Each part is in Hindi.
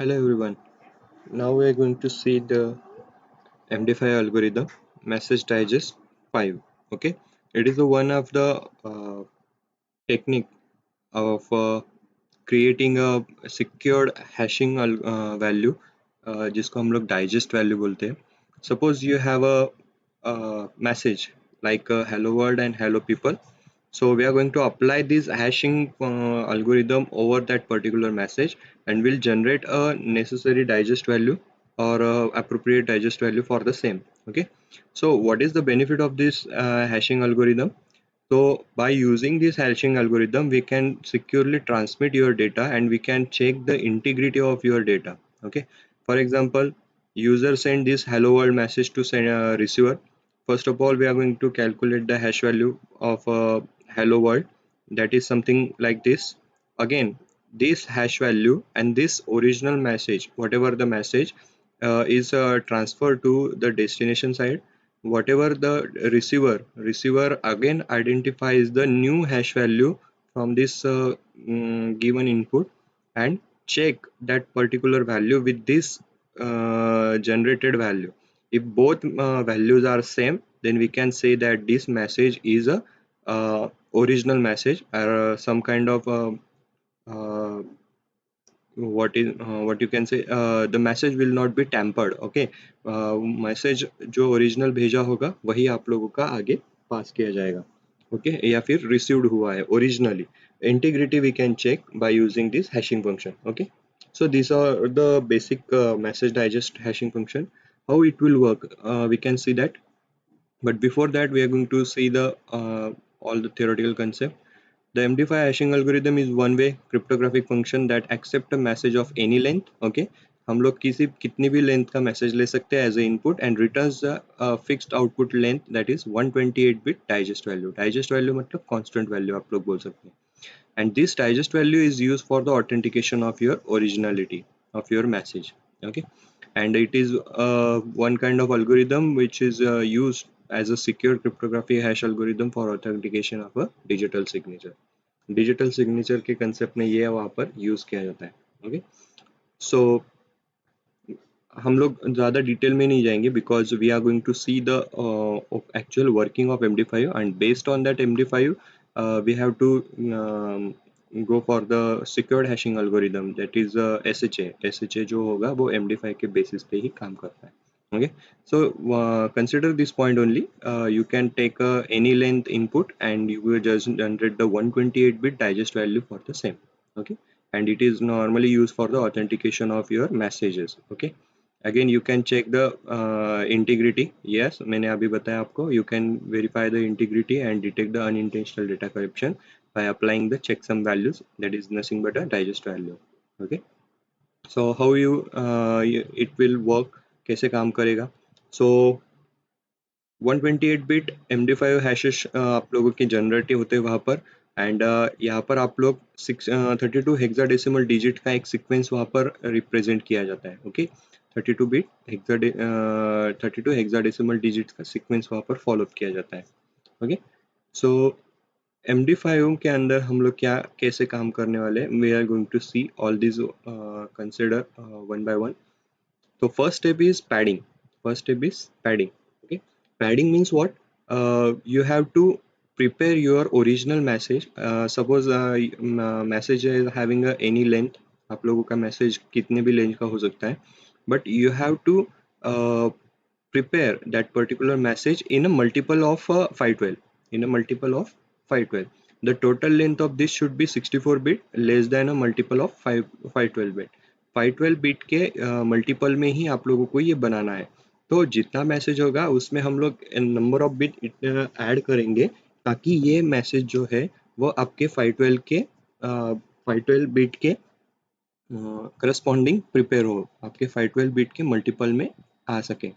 Hello everyone. Now we are going to see the MD5 algorithm message digest 5. Okay, it is the one of the technique of creating a secured hashing value जिसको हम लोग digest value बोलते हैं. Suppose you have a message like hello world and hello people. So we are going to apply this hashing algorithm over that particular message and will generate a necessary digest value or appropriate digest value for the same. Okay. So what is the benefit of this hashing algorithm? So by using this hashing algorithm, we can securely transmit your data and we can check the integrity of your data. Okay. For example, user send this hello world message to send receiver. First of all, we are going to calculate the hash value of hello world. That is something like this. Again, this hash value and this original message, whatever the message, is transferred to the destination side. Whatever the receiver again identifies the new hash value from this given input and check that particular value with this generated value. If both values are same, then we can say that this message is a original message or some kind of uh, what you can say, the message will not be tampered. Okay, message जो ओरिजिनल भेजा होगा वही आप लोगों का आगे पास किया जाएगा. ओके या फिर रिसीव्ड हुआ है originally. Integrity we can check by using this hashing function. Okay, so these are the basic message digest hashing function. How it will work, we can see that, but before that we are going to see the all the theoretical concept. The MD5 hashing algorithm is one-way cryptographic function that accept a message of any length. Okay, हम लोग किसी कितनी भी लेंथ का मैसेज ले सकते हैं as a input and returns the fixed output length that is 128 bit digest value. Digest value मतलब कांस्टेंट वैल्यू आप लोग बोल सकते हैं. And this digest value is used for the authentication of your originality of your message. Okay, and it is one kind of algorithm which is used as a secure cryptography hash algorithm for authentication of a digital signature. Digital signature के कंसेप्ट में ये वहाँ पर यूज किया जाता है. ओके, सो हम लोग ज़्यादा डिटेल में नहीं जाएंगे because we are going to see the actual working of MD5 and based on that MD5 we have to go for the secured hashing algorithm that is SHA जो होगा वो MD5 के बेसिस पे ही काम करता है. Okay, so consider this point only. You can take any length input and you will just generate the 128-bit digest value for the same. Okay, and it is normally used for the authentication of your messages. Okay, again you can check the integrity. Yes, मैंने अभी बताया आपको. You can verify the integrity and detect the unintentional data corruption by applying the checksum values, that is nothing but a digest value. Okay, so how it will work, कैसे काम करेगा. So 128 बिट MD5 हैशेस आप लोगों के जनरेटिव होते हैं वहाँ पर. एंड यहाँ पर आप लोग 32 हेक्साडेसिमल डिजिट का एक सीक्वेंस वहाँ पर रिप्रेजेंट किया जाता है. ओके, 32 बिट 32 हेक्साडेसिमल डिजिट का सीक्वेंस वहाँ पर फॉलो किया जाता है. ओके, सो MD5 के अंदर हम लोग क्या कैसे काम करने वाले हैं, we are going to see all this consider one by one. So first step is padding. First step is padding. Okay, padding means what? You have to prepare your original message. Suppose message is having any length. आप लोगों का message कितने भी length का हो सकता है. But you have to uh, prepare that particular message in a multiple of 512. In a multiple of 512. The total length of this should be 64 bit less than a multiple of 512 bit. 512 bit के मल्टीपल में ही आप लोगों को ये बनाना है. तो जितना मैसेज होगा उसमें हम लोग नंबर ऑफ बिट ऐड करेंगे ताकि ये मैसेज जो है वो आपके 512 बिट के करस्पॉन्डिंग प्रिपेयर हो, आपके 512 बिट के मल्टीपल में आ सके.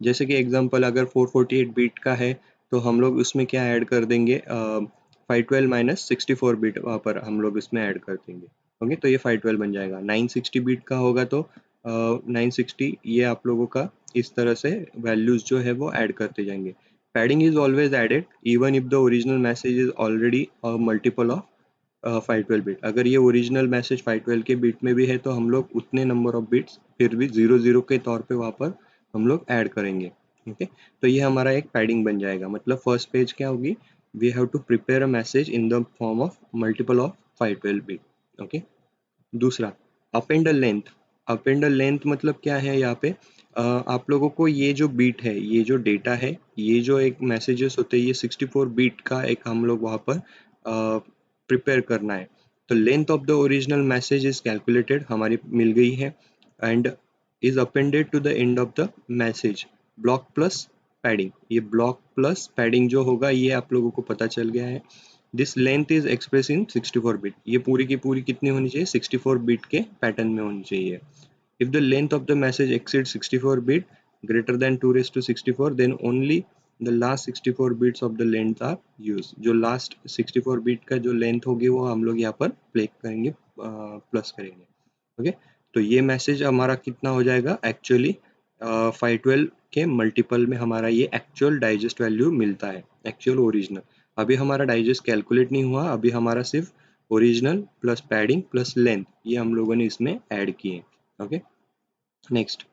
जैसे कि एग्जांपल अगर 448 बिट का है तो हम लोग उसमें क्या ऐड कर देंगे, 512 माइनस 64 बिट वहाँ पर हम लोग इसमें ऐड कर देंगे. ओके, तो ये 512 बन जाएगा. 960 बिट का होगा तो 960 ये आप लोगों का इस तरह से वैल्यूज जो है वो ऐड करते जाएंगे. Padding is always added even if the original message is already multiple of 512 bit. अगर ये ओरिजिनल मैसेज 512 के बिट में भी है तो हम लोग उतने नंबर ऑफ बिट्स फिर भी 00 के तौर पे वहाँ पर हम लोग ऐड करेंगे। ओके, तो ये हमारा एक पैडिंग बन जाएगा। मतलब फर्स्ट पेज क्या होगी, we have to prepare a message in the form of multiple of 512 bit. Okay, दूसरा append length. Append length मतलब क्या है यहाँ पे, आप लोगों को ये जो बीट है, ये जो डेटा है, ये जो एक मैसेजेस होते हैं, ये 64 बीट का एक हम लोग वहाँ पर प्रिपेयर करना है। तो length of the original message is calculated, हमारी मिल गई है, and is appended to the end of the message block plus padding. ये ब्लॉक प्लस पैडिंग जो होगा ये आप लोगों को पता चल गया है। This length is express in 64 bit. ये पूरी की पूरी कितनी होनी चाहिए, 64 बिट के पैटर्न में होनी चाहिए। If the length of the message exceed 64 bit greater than 2 raised to 64, then only the last 64 bits of the length are used। जो लास्ट 64 बिट का जो लेंथ होगी वो हम लोग यहाँ पर प्ले करेंगे, प्लस करेंगे। ओके, तो ये मैसेज हमारा कितना हो जाएगा, एक्चुअली 512 के मल्टीपल में हमारा ये एक्चुअल डाइजेस्ट वैल्यू मिलता है, एक्चुअल ओरिजिनल। अभी हमारा डाइजेस्ट कैलकुलेट नहीं हुआ, अभी हमारा सिर्फ original plus padding plus length ये हम लोगों ने इसमें ऐड किए। ओके, नेक्स्ट,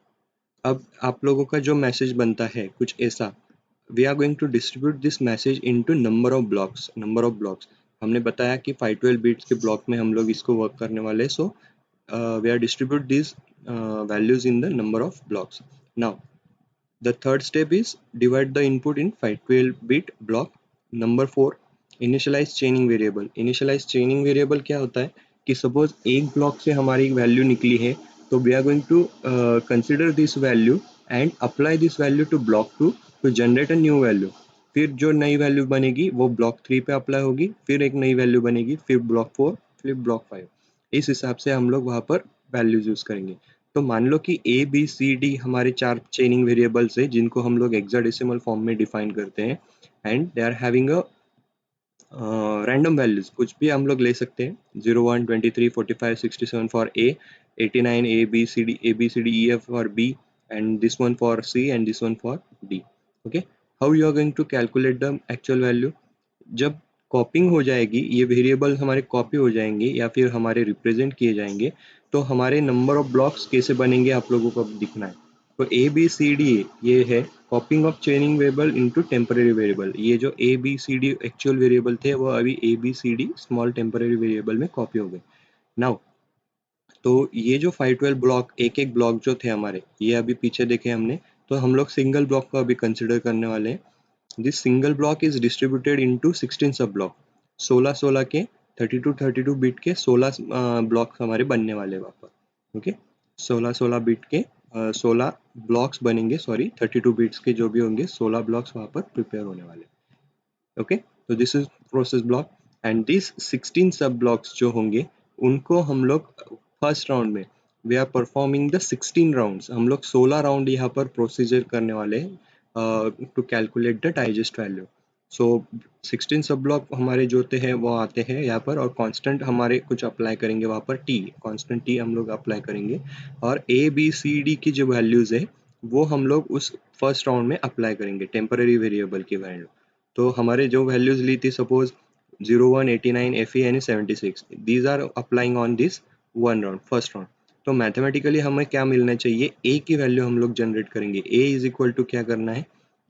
अब आप लोगों का जो मैसेज बनता है कुछ ऐसा, we are going to distribute this message into number of blocks. Number of blocks हमने बताया कि 512 बिट्स के ब्लॉक में हम लोग इसको वर्क करने वाले हैं। सो we are distribute these values in the number of blocks. Now the third step is divide the input in 512 bit block. Number 4, initialize chaining variable। initialize chaining variable क्या होता है कि सपोज एक ब्लॉक से हमारी वैल्यू निकली है, तो we are going to consider this value and apply this value to block 2 to generate a new value. फिर जो नई वैल्यू बनेगी वो ब्लॉक 3 पे अप्लाई होगी, फिर एक नई वैल्यू बनेगी, फिर ब्लॉक 4, फिर ब्लॉक 5। इस हिसाब से हम लोग वहाँ पर वैल्यूज यूज करेंगे। तो मान लो कि ए बी सी डी हमारे 4 चेनिंग वेरिएबल्स है जिनको हम लोग हेक्साडेसिमल फॉर्म में डिफाइन करते हैं, and they are having a random values, कुछ भी हम लोग ले सकते हैं, 0 1 23 45 67 for A, 89 A B C D, A B C D E F for B, and this one for C and this one for D. Okay, how you are going to calculate the actual value, जब कॉपिंग हो जाएगी, ये वेरिएबल हमारे कॉपी हो जाएंगे या फिर हमारे रिप्रेजेंट किए जाएंगे, तो हमारे नंबर ऑफ ब्लॉक्स कैसे बनेंगे आप लोगों को अब दिखना है। तो ए बी सी डी ये है copying of chaining variable into temporary variable. ये जो A B C D actual variable थे वो अभी A B C D small temporary variable में कॉपी हो गए। नाउ तो ये जो 512 ब्लॉक, एक एक ब्लॉक जो थे हमारे, ये अभी पीछे देखे हमने, तो हम लोग सिंगल ब्लॉक को अभी कंसिडर करने वाले हैं। This single block is distributed into 16 sub block. 16 के 32 बिट के 16 ब्लॉक हमारे बनने वाले हैं वहाँ पर। ओके, 16 बिट के 16 ब्लॉक्स बनेंगे, सॉरी 32 बिट्स के जो भी होंगे 16 ब्लॉक्स वहाँ पर प्रिपेयर होने वाले। ओके, तो this is process block, and this 16 sub blocks जो होंगे उनको हम लोग फर्स्ट राउंड में we are performing the 16 rounds. हम लोग 16 राउंड यहाँ पर प्रोसीजर करने वाले हैं to calculate the digest value. So 16 sub block हमारे जो होते हैं वो आते हैं यहाँ पर, और कांस्टेंट हमारे कुछ अप्लाई करेंगे वहाँ पर, टी कांस्टेंट टी हम लोग अप्लाई करेंगे, और ए बी सी डी की जो वैल्यूज है वो हम लोग उस फर्स्ट राउंड में अप्लाई करेंगे टेम्पररी वेरिएबल की वैल्यू। तो हमारे जो वैल्यूज ली थी सपोज 01 89 FE यानी 76, these are applying on this one round, first round. तो मैथमेटिकली हमें क्या मिलना चाहिए, ए की वैल्यू हम लोग जनरेट करेंगे। ए इज इक्वल टू क्या करना है,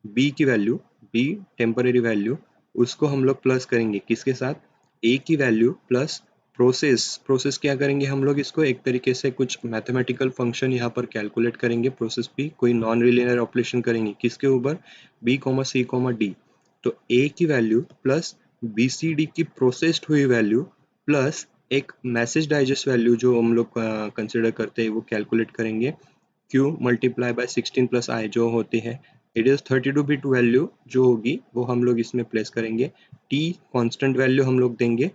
बी की वैल्यू, बी टेम्पररी वैल्यू, उसको हम लोग प्लस करेंगे किसके साथ, ए की वैल्यू प्लस प्रोसेस। प्रोसेस क्या करेंगे हम लोग, इसको एक तरीके से कुछ मैथमेटिकल फंक्शन यहाँ पर कैलकुलेट करेंगे, प्रोसेस भी कोई नॉन रिलीनियर ऑपरेशन करेंगे किसके ऊपर, B comma C comma D. तो ए की value plus B C D की प्रोसेस्ड हुई वैल्यू प्लस एक मैसेज डाइजेस्ट वैल्यू जो हम लोग कंसिडर करते हैं वो कैलकुलेट करेंगे, Q multiply by 16 plus I जो होती है, इट इज 32 बिट वैल्यू जो होगी वो हम लोग इसमें प्लेस करेंगे, टी कांस्टेंट वैल्यू हम लोग देंगे,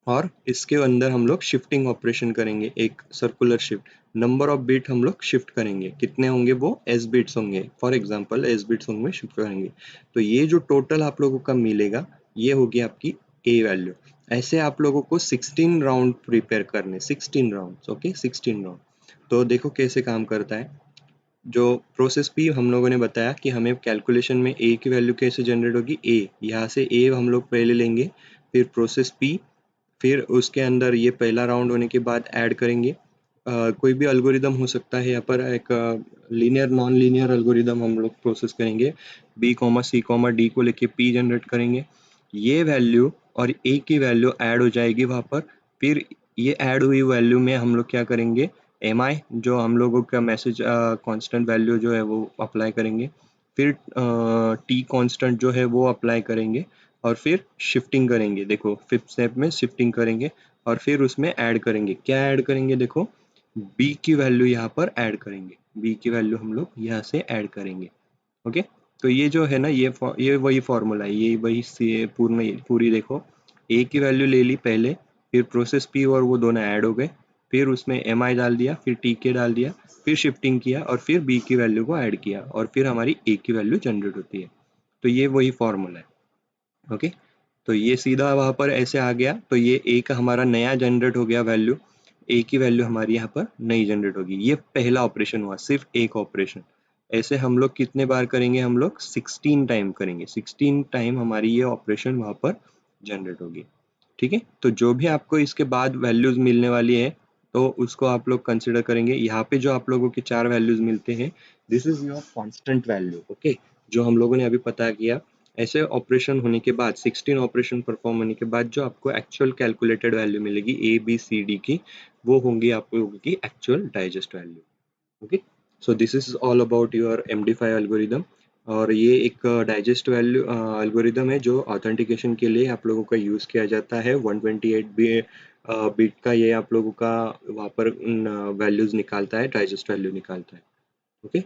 और इसके अंदर हम लोग शिफ्टिंग ऑपरेशन करेंगे, एक circular shift, number of bit हम लोग शिफ्ट करेंगे, कितने होंगे वो एस बिट्स होंगे, फॉर एग्जांपल एस बिट्स होंगे शिफ्ट करेंगे। तो ये जो टोटल आप लोगों का मिलेगा ये होगी आपकी ए वैल्यू। ऐसे आप लोगों को 16 राउंड प्रिपेयर करने, 16 राउंड। Okay, 16 round. तो देखो कैसे काम करता है, जो प्रोसेस भी हम लोगों ने बताया कि हमें कैलकुलेशन में ए की वैल्यू कैसे जनरेट होगी, ए यहाँ से ए हम लोग पहले लेंगे, फिर प्रोसेस पी, फिर उसके अंदर ये पहला राउंड होने के बाद ऐड करेंगे। कोई भी एल्गोरिदम हो सकता है, यहाँ पर एक लीनियर नॉन लीनियर एल्गोरिदम हम लोग प्रोसेस करेंगे। B comma C comma D को लेके पी जनरेट करेंगे, ये वैल्यू और ए की वैल्यू ऐड हो जाएगी वहाँ पर। फिर ये ऐड हुई वैल्यू में हम लोग क्या करेंगे, एम आई जो हम लोगों का मैसेज कांस्टेंट वैल्यू जो है वो अप्लाई करेंगे। फिर टी कांस्टेंट जो है वो अप्लाई करेंगे और फिर शिफ्टिंग करेंगे। देखो फिफ्थ स्टेप में शिफ्टिंग करेंगे और फिर उसमें ऐड करेंगे। क्या ऐड करेंगे, देखो बी की वैल्यू यहाँ पर ऐड करेंगे, बी की वैल्यू हम लोग यहाँ से ऐड करेंगे। ओके, तो ये जो है ना, ये वही फॉर्मूला है, ये वही पूरी देखो, ए की वैल्यू ले ली पहले, फिर प्रोसेस पी और वो दोनों ऐड हो गए, फिर उसमें एम आई डाल दिया, फिर टी के डाल दिया, फिर शिफ्टिंग किया और फिर बी की वैल्यू को ऐड किया और फिर हमारी ए की वैल्यू जनरेट होती है। तो ये वही फॉर्मूला है। ओके, तो ये सीधा वहाँ पर ऐसे आ गया, तो ये ए का हमारा नया जनरेट हो गया वैल्यू, ए की वैल्यू हमारी यहाँ पर नई जनरेट होगी। ये पहला ऑपरेशन हुआ, सिर्फ एक ऑपरेशन। ऐसे हम लोग कितने बार करेंगे, हम लोग 16 टाइम करेंगे, 16 टाइम हमारी ये ऑपरेशन वहाँ पर जनरेट होगी। ठीक है, तो जो भी आपको इसके बाद वैल्यूज मिलने वाली है तो उसको आप लोग कंसिडर करेंगे। यहाँ पे जो आप लोगों के चार वैल्यूज मिलते हैं, this is your constant value. Okay, जो हम लोगों ने अभी पता किया, ऐसे ऑपरेशन होने के बाद 16 ऑपरेशन परफॉर्म होने के बाद जो आपको एक्चुअल कैलकुलेटेड वैल्यू मिलेगी ए बी सी डी की, वो होंगी आप लोगों की actual digest value. Okay, so this is all about your MD5 algorithm. और ये एक डाइजेस्ट वैल्यू एल्गोरिदम है जो ऑथेंटिकेशन के लिए आप लोगों का यूज़ किया जाता है। 128 बिट का ये आप लोगों का वहाँ पर वैल्यूज निकालता है, डाइजेस्ट वैल्यू निकालता है। ओके।